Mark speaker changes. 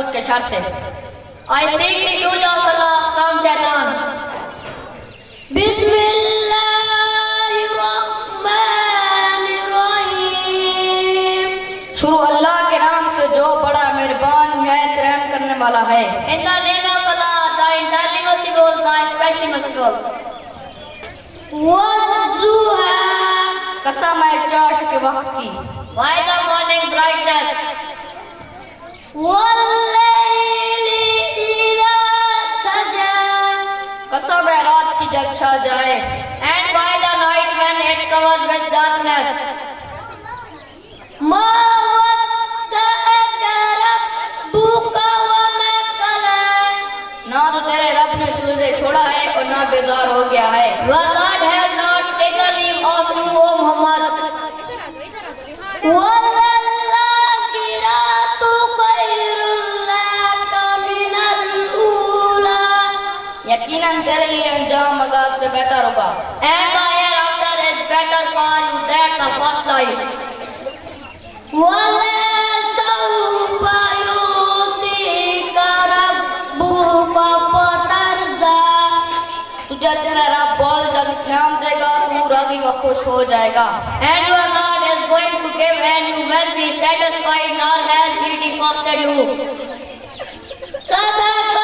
Speaker 1: طاغوت کے شر سے.
Speaker 2: I seek refuge of Allah from Shaitan.
Speaker 3: بسم اللہ الرحمن الرحیم.
Speaker 1: شروع اللہ کے نام سے جو بڑا مہربان نہایت رحم کرنے والا ہے.
Speaker 2: In the name of Allah, the entirely merciful, the especially merciful.
Speaker 3: والضحى
Speaker 1: قسم ہے چاشت کے وقت کی.
Speaker 2: By the morning brightness.
Speaker 3: واللیل اذا سجى
Speaker 1: قسم ہے رات کی جب چھا جائے.
Speaker 2: And by the night when it covered with darkness.
Speaker 3: ما ودعك ربك وما قلى.
Speaker 1: نہ تو تیرے رب نے تجھے چھوڑا ہے اور نہ بیزار ہو گیا ہے.
Speaker 2: Your Lord has not taken leave of you, O Muhammad.
Speaker 3: وللآخرة خير لك من الأولى.
Speaker 1: یقیناً تیرے لیے انجام آغاز سے بہتر ہوگا.
Speaker 2: And the hereafter is better for you than the first life.
Speaker 3: ولسوف يعطيك ربك فترضى.
Speaker 1: تجھے تیرا رب بہت جلد انعام دے گا، تو راضی و خوش ہو جائے گا.
Speaker 2: And your Lord is going to give and you will be satisfied, nor has he defrauded you.
Speaker 3: صدق